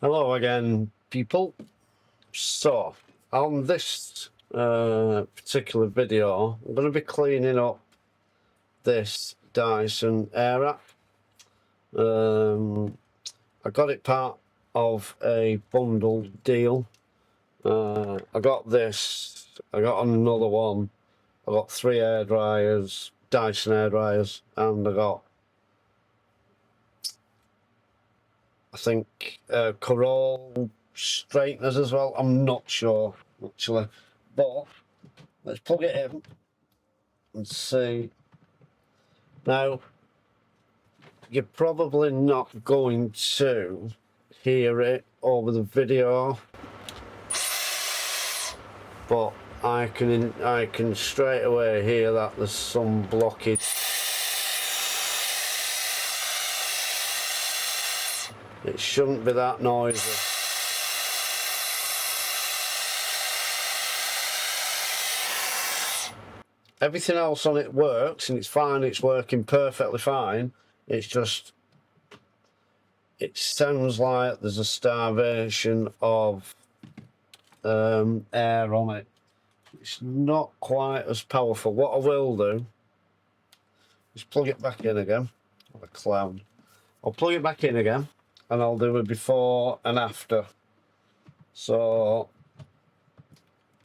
Hello again, people. So, on this particular video, I'm going to be cleaning up this Dyson Airwrap. I got it part of a bundle deal. I got this, I got another one, I got 3 air dryers, Dyson air dryers, and I got, I think, Corol straighteners as well. I'm not sure actually, but let's plug it in and see. Now, you're probably not going to hear it over the video, but I can straight away hear that there's some blockage. It shouldn't be that noisy. Everything else on it works and it's fine, it's working perfectly fine. It's just, it sounds like there's a starvation of air on it. It's not quite as powerful. What I will do is plug it back in again. What a clown. I'll plug it back in again and I'll do a before and after. So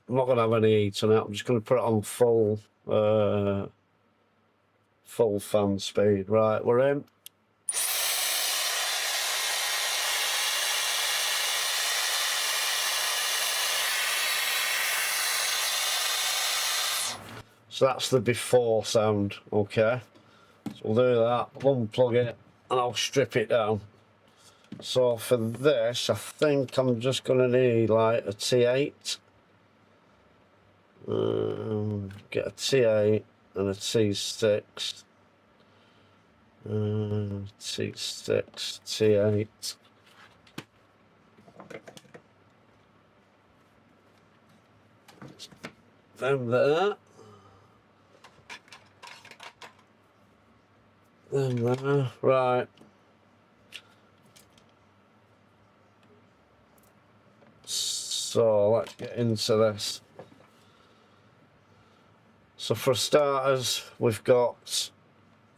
I'm not going to have any heat on it. I'm just going to put it on full fan speed. Right, we're in. So that's the before sound, okay? So we'll do that, unplug it, and I'll strip it down. So for this, I think I'm just going to need like a T8. Get a T8 and a T6. T6, T8. Then there. Then there. Right. So let's get into this. So for starters, we've got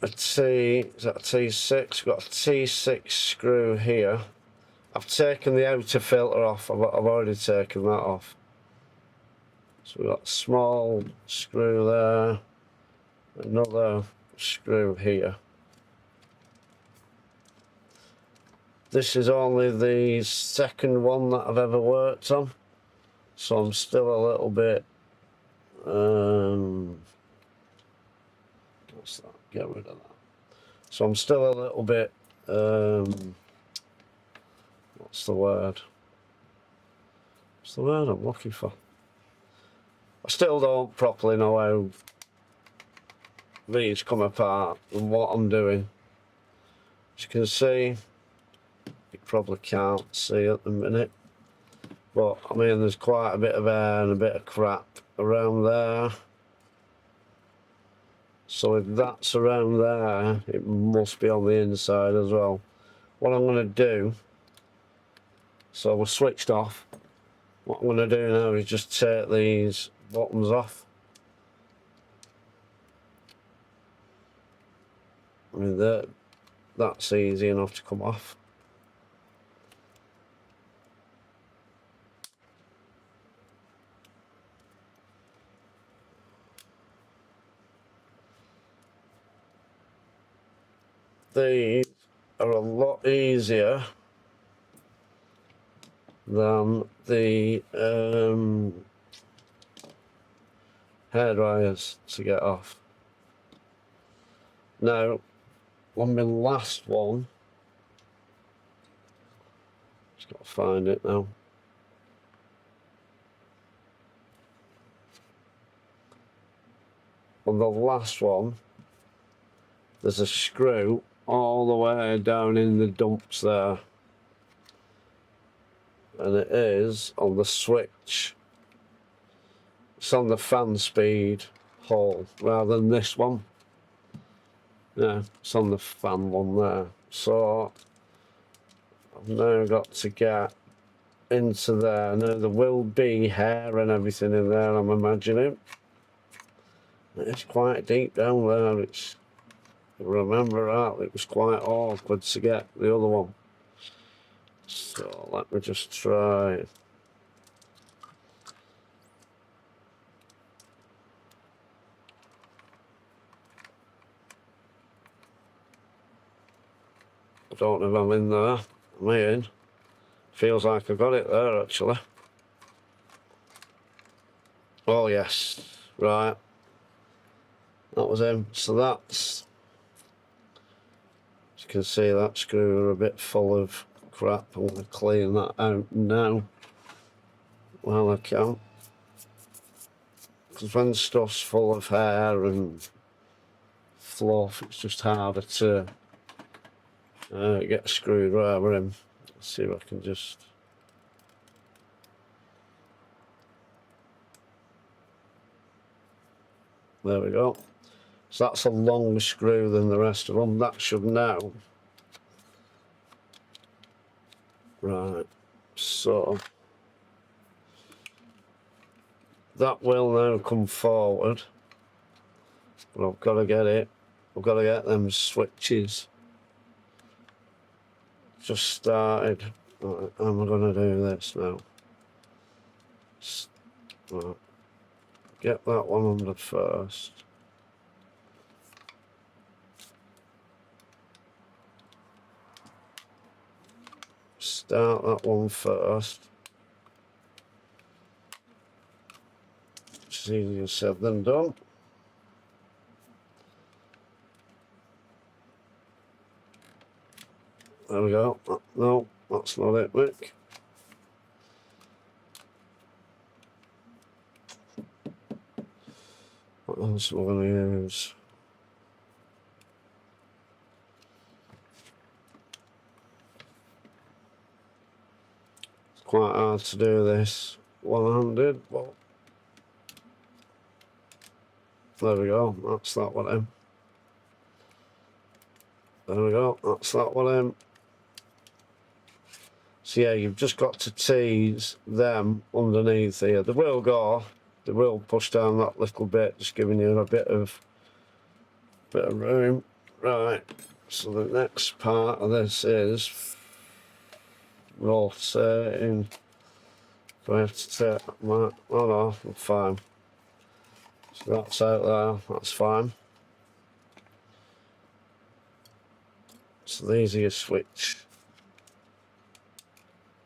a is that a T6? We've got a T6 screw here. I've taken the outer filter off. I've already taken that off. So we've got a small screw there, another screw here. This is only the second one that I've ever worked on, so I'm still a little bit, what's that? Get rid of that. So I'm still a little bit, what's the word? What's the word I'm looking for? I still don't properly know how these come apart and what I'm doing. As you can see, you probably can't see at the minute, but I mean there's quite a bit of air and a bit of crap around there. So if that's around there, it must be on the inside as well. What I'm going to do, so we're switched off. What I'm going to do now is just take these buttons off. I mean that's easy enough to come off. These are a lot easier than the hair dryers to get off. Now, on my last one, just got to find it now. On the last one, there's a screw all the way down in the dumps there, and it is on the switch. It's on the fan speed hole rather than this one. Yeah, it's on the fan one there. So I've now got to get into there. Now there will be hair and everything in there, I'm imagining. It's quite deep down there. It's, remember that, it was quite awkward to get the other one. So let me just try. I don't know if I'm in there. Am I in? Feels like I got it there actually. Oh yes, right. That was him. So that's, as you can see, that screw are a bit full of crap. I'm going to clean that out now while I can. Because when stuff's full of hair and fluff, it's just harder to get a screwdriver in. Let's see if I can just... There we go. So that's a longer screw than the rest of them. That should now... Right, so... That will now come forward. But I've got to get it. I've got to get them switches. Just started. Right, how am I going to do this now? Right. Get that one under first. Start that one first. It's easier said than done. There we go. No, that's not it, Mick. What else am I going to use? It's quite hard to do this one-handed, but there we go. That's that one in. There we go. That's that one in. So yeah, you've just got to tease them underneath here. They will go. They will push down that little bit, just giving you a bit of room. Right. So the next part of this is rotating. Do I have to take my... Oh no, I'm fine. So that's out there. That's fine. So these are your switch.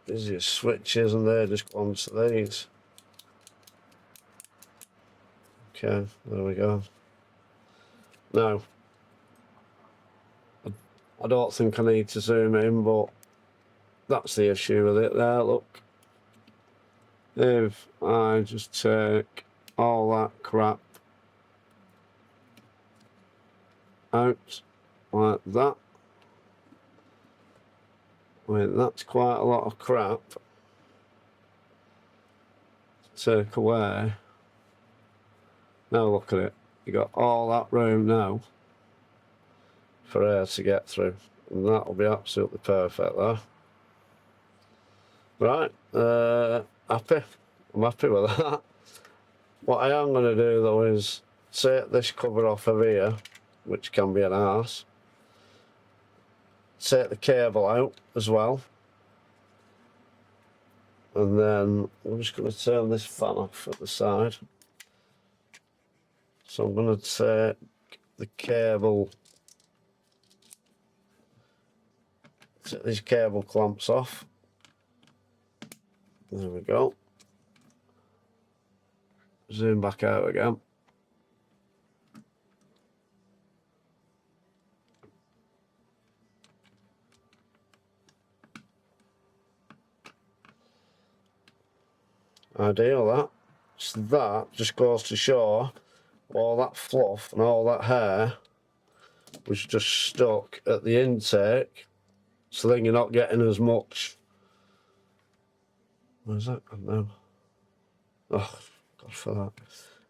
These are your switches, and they just go onto these. Okay, there we go. Now, I don't think I need to zoom in, but that's the issue with it there, look. If I just take all that crap out like that, I mean, that's quite a lot of crap to take away. Now look at it, you got all that room now for air to get through, and that'll be absolutely perfect there. Right, happy. I'm happy with that. What I am going to do though is take this cover off of here, which can be an arse. Take the cable out as well. And then I'm just going to turn this fan off at the side. So I'm going to take the cable, take these cable clamps off. There we go. Zoom back out again. Ideal that. So that just goes to show all that fluff and all that hair was just stuck at the intake, so then you're not getting as much. Where's that gone now? Oh, God for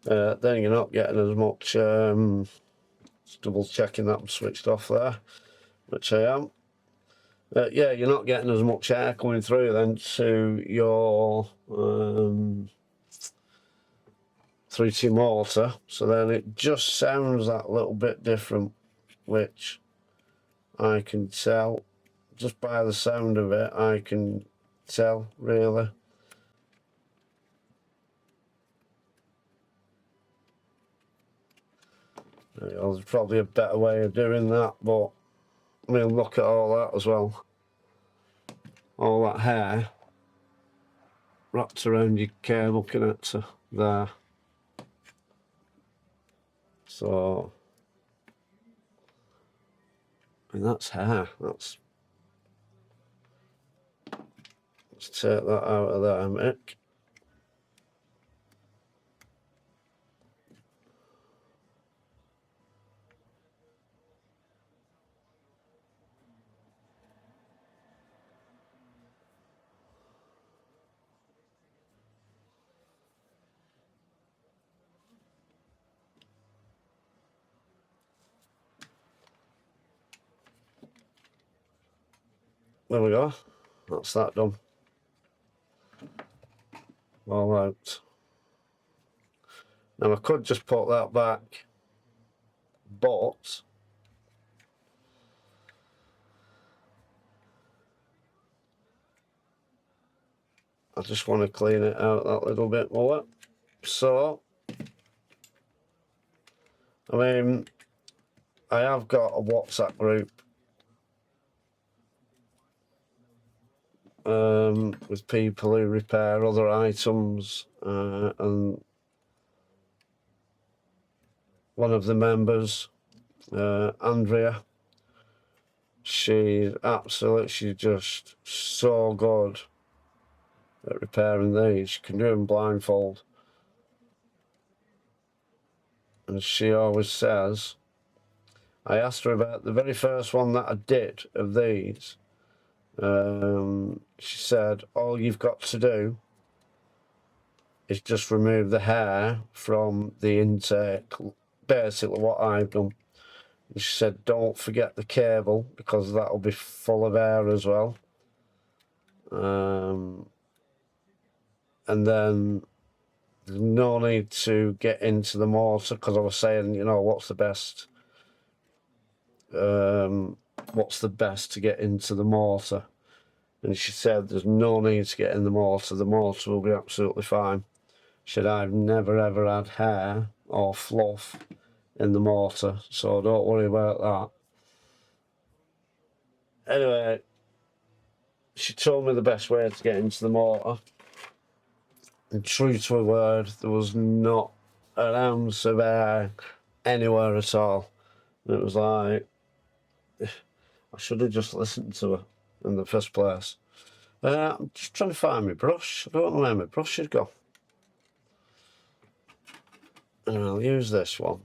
that. Then you're not getting as much. Just double checking that I'm switched off there, which I am. yeah, you're not getting as much air coming through then to your through to your motor, so then it just sounds that little bit different, which I can tell just by the sound of it. I can tell really. There's probably a better way of doing that, but I mean, look at all that as well. All that hair wrapped around your cable connector there. So, I mean, that's hair. Let's take that out of there, Mick. There we go. That's that done. All out. Now I could just put that back, but I just want to clean it out that little bit more. So, I mean, I have got a WhatsApp group with people who repair other items, and one of the members, Andrea, she's just so good at repairing these. She can do them blindfold, and she always says, I asked her about the very first one that I did of these. She said, all you've got to do is just remove the hair from the intake, basically what I've done. And she said, don't forget the cable, because that'll be full of air as well. And then there's no need to get into the motor, because I was saying, you know, what's the best to get into the motor? And she said there's no need to get in the motor will be absolutely fine. She said, I've never ever had hair or fluff in the motor, so don't worry about that. Anyway, she told me the best way to get into the motor, and true to her word, there was not an ounce of air anywhere at all. And it was like, I should have just listened to her in the first place. I'm just trying to find my brush. I don't know where my brush should go. And I'll use this one.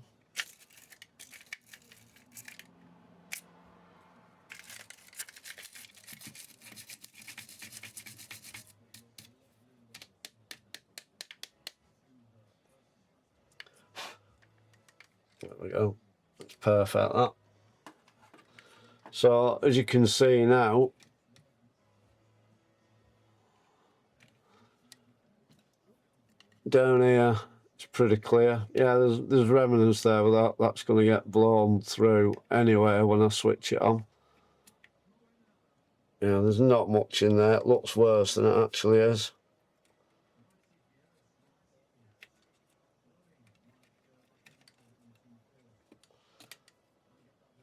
There we go. That's perfect, that. So, as you can see now, down here, it's pretty clear. Yeah, there's remnants there, but that's going to get blown through anyway when I switch it on. Yeah, there's not much in there. It looks worse than it actually is.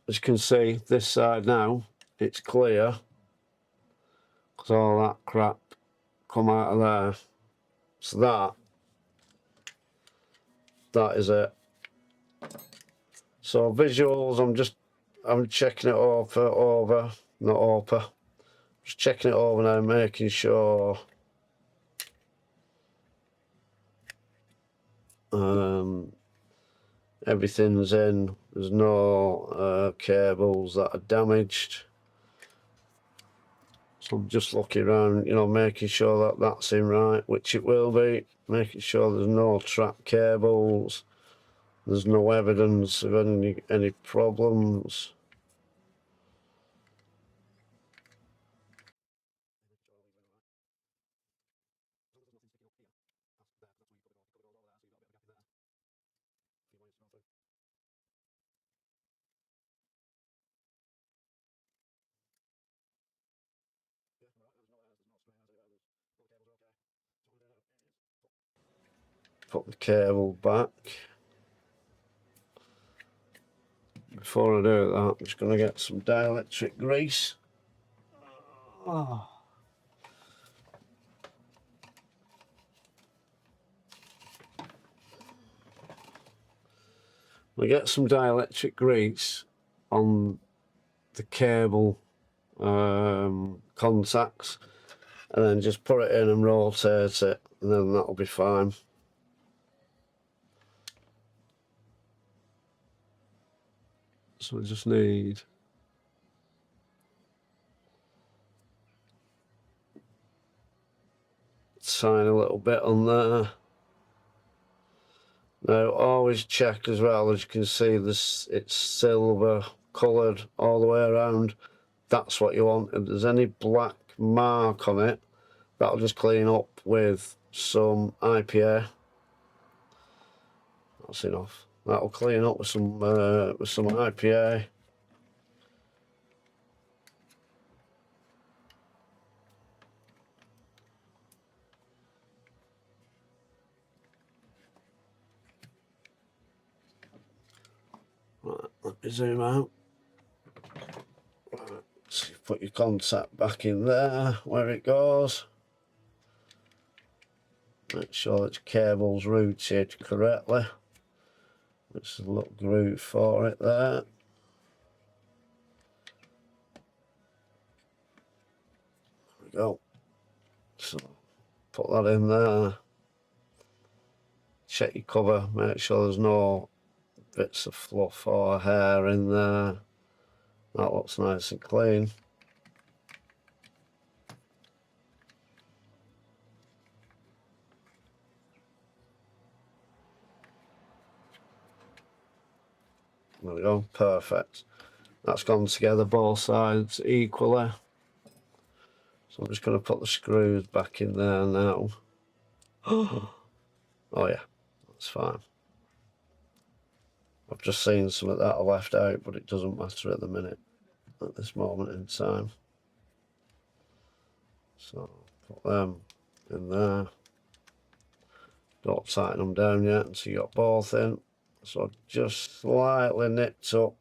As you can see, this side now, it's clear, because all that crap come out of there. So that is it. So visuals, I'm checking it over, just checking it over now, making sure everything's in. There's no cables that are damaged. So I'm just looking around, you know, making sure that that's in right, which it will be. Making sure there's no trapped cables. There's no evidence of any problems. put the cable back. Before I do that, I'm just going to get some dielectric grease. Oh. We get some dielectric grease on the cable contacts, and then just put it in and rotate it, and then that'll be fine. So we just need tiny little bit on there. Now always check as well, as you can see this, it's silver coloured all the way around. That's what you want. If there's any black mark on it, that'll just clean up with some IPA. That's enough. That'll clean up with some IPA. Right, let me zoom out. Right, so you put your contact back in there where it goes. Make sure its cable's routed correctly. There's a little groove for it there. There we go. So put that in there. Check your cover, make sure there's no bits of fluff or hair in there. That looks nice and clean. There we go, perfect. That's gone together both sides equally. So I'm just going to put the screws back in there now. Oh yeah, that's fine. I've just seen some of that I left out, but it doesn't matter at the minute, at this moment in time. So put them in there. Don't tighten them down yet until you got both in. So just slightly nipped up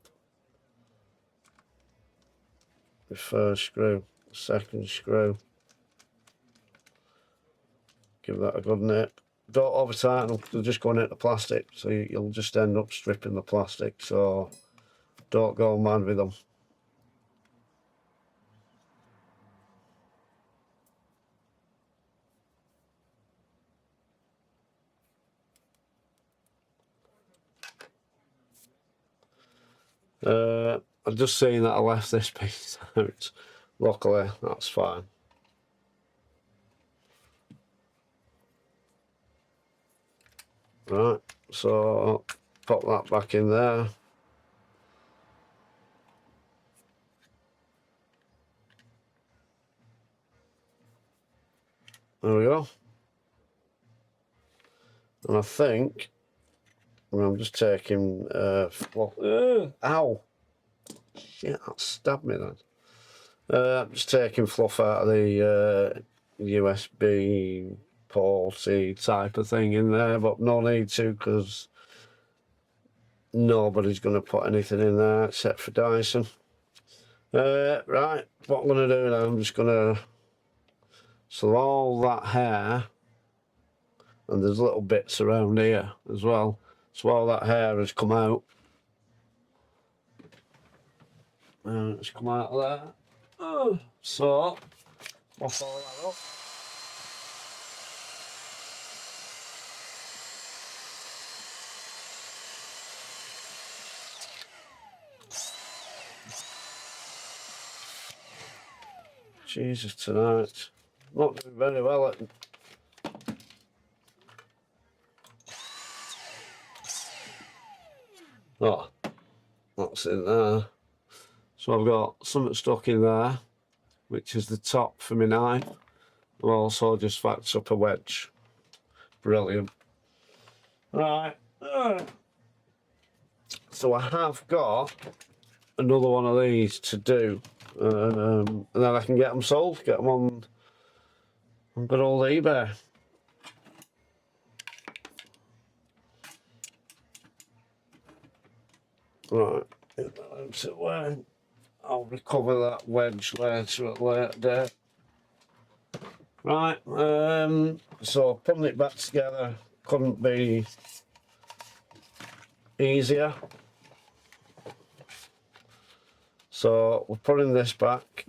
the first screw, the second screw. Give that a good nip. Don't over tighten them, they'll just go into the plastic, so you'll just end up stripping the plastic, so don't go mad with them. I've just seen that I left this piece out. Luckily, that's fine. Right, so pop that back in there. There we go. And I think I'm just taking ow! Shit, that stabbed me then. I'm just taking fluff out of the USB porty type of thing in there, but no need to, because nobody's going to put anything in there except for Dyson. Right, what I'm going to do now, I'm just going to, so all that hair, and there's little bits around here as well, so all that hair has come out. And it's come out of there. So, wash all that up. Jesus, tonight. Not doing very well at. Oh, that's in there. So I've got something stuck in there, which is the top for my knife. I've also just faxed up a wedge. Brilliant. Right. So I have got another one of these to do. And then I can get them sold, get them on good old eBay. Right, so I'll recover that wedge later at a later date. Right, so putting it back together couldn't be easier. So we're putting this back,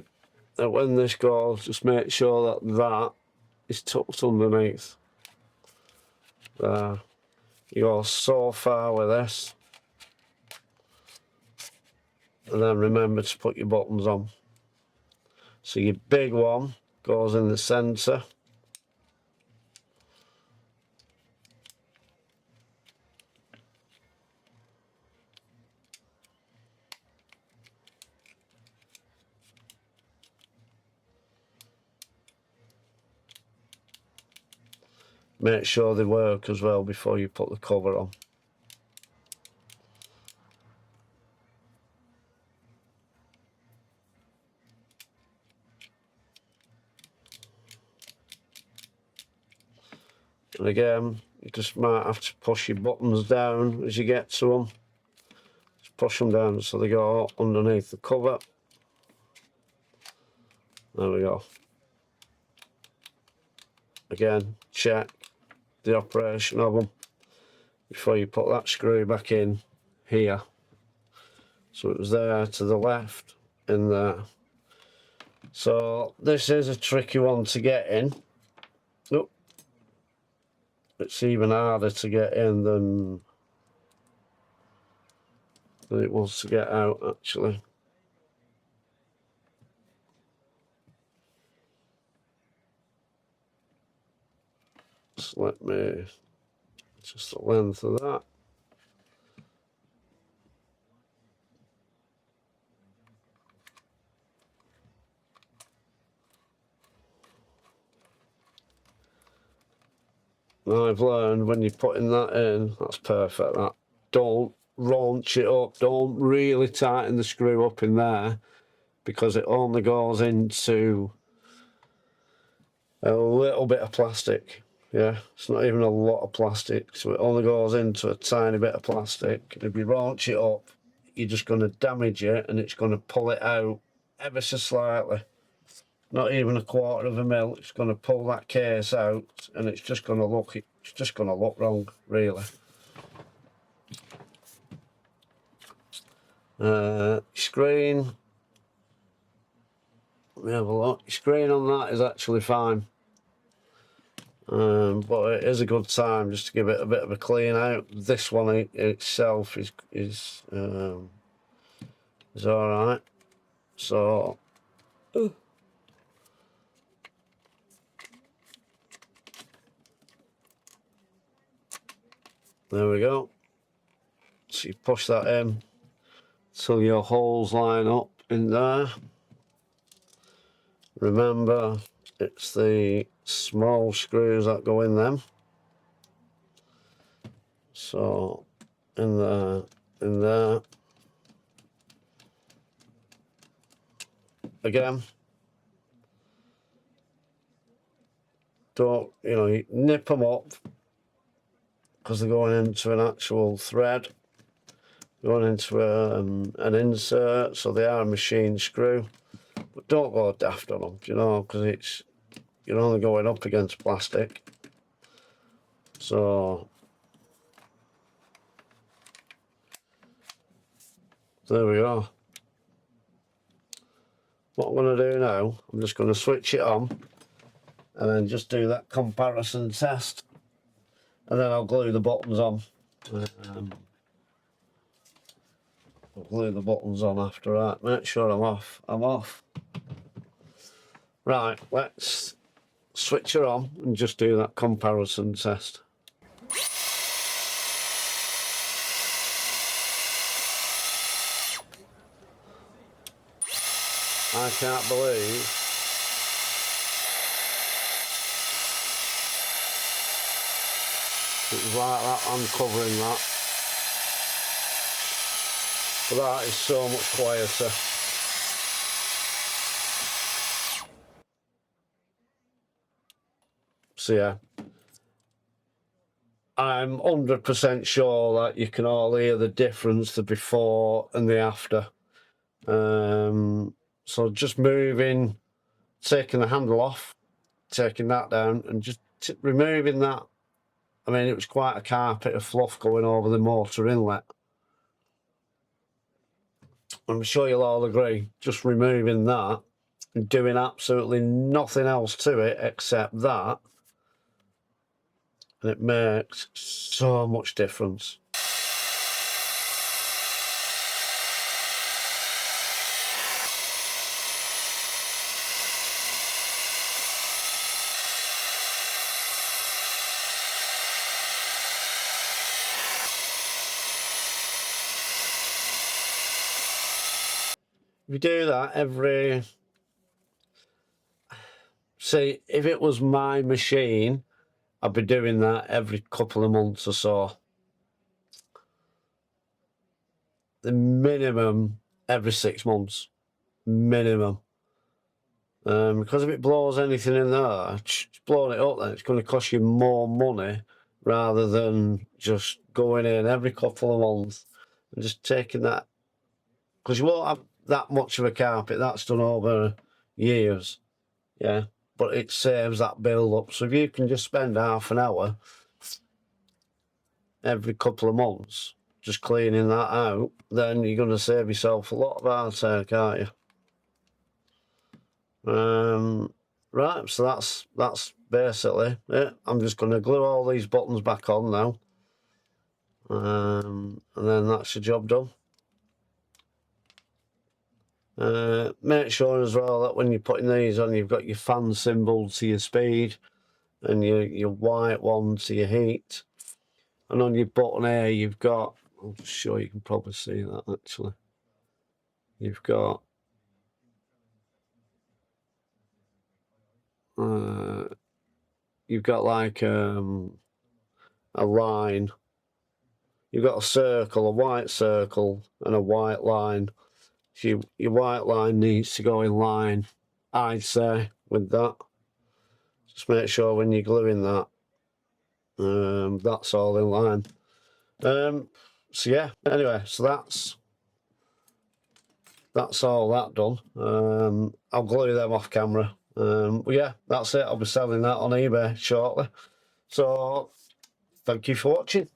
and when this goes, just make sure that that is tucked underneath. There. You go so far with this, and then remember to put your buttons on. So your big one goes in the centre. Make sure they work as well before you put the cover on. And again, you just might have to push your buttons down as you get to them. Just push them down so they go underneath the cover. There we go. Again, check the operation of them before you put that screw back in here. So it was there to the left, in there. So this is a tricky one to get in. Oh, it's even harder to get in than it was to get out, actually. Just let me, just the length of that. Now I've learned when you're putting that in, that's perfect, that. Don't raunch it up, don't really tighten the screw up in there, because it only goes into a little bit of plastic. Yeah, it's not even a lot of plastic, so it only goes into a tiny bit of plastic. And if you raunch it up, you're just going to damage it, and it's going to pull it out ever so slightly. Not even a quarter of a mil. It's going to pull that case out, and it's just going to look wrong, really. Screen. Let me have a look. Screen on that is actually fine. But it is a good time just to give it a bit of a clean out. This one itself is all right. So there we go. So you push that in till your holes line up in there. Remember, it's the small screws that go in them. So in there, in there. Again, don't, you nip them up because they're going into an actual thread, going into an insert, so they are a machine screw. But don't go daft on them, because you're only going up against plastic. So there we go. What I'm going to do now, I'm just going to switch it on and then just do that comparison test, and then I'll glue the buttons on. I'll glue the buttons on after that. Make sure I'm off. I'm off. Right, let's switch her on and just do that comparison test. I can't believe it was like that, uncovering that. But that is so much quieter. So yeah, I'm 100% sure that you can all hear the difference, the before and the after. So just moving, taking the handle off, taking that down, and just removing that. I mean, it was quite a carpet of fluff going over the motor inlet. I'm sure you'll all agree, just removing that and doing absolutely nothing else to it except that, and it makes so much difference. If you do that see, if it was my machine, I'd be doing that every couple of months or so. The minimum every 6 months, minimum. Because if it blows anything in there, just blowing it up, then it's going to cost you more money rather than just going in every couple of months and just taking that. Because you won't have that much of a carpet, that's done over years, yeah. But it saves that build up. So if you can just spend half an hour every couple of months just cleaning that out, then you're going to save yourself a lot of heartache, aren't you? Right, so that's basically it. I'm just going to glue all these buttons back on now, and then that's your job done. Make sure as well that when you're putting these on, you've got your fan symbol to your speed and your white one to your heat, and on your button here you've got, I'll just show you, can probably see that actually, you've got like a line. You've got a circle, a white circle and a white line. So your white line needs to go in line, I'd say, with that. Just make sure when you're gluing that, that's all in line. So yeah, anyway, so that's all that done. I'll glue them off camera. Well, yeah, that's it. I'll be selling that on eBay shortly. So thank you for watching.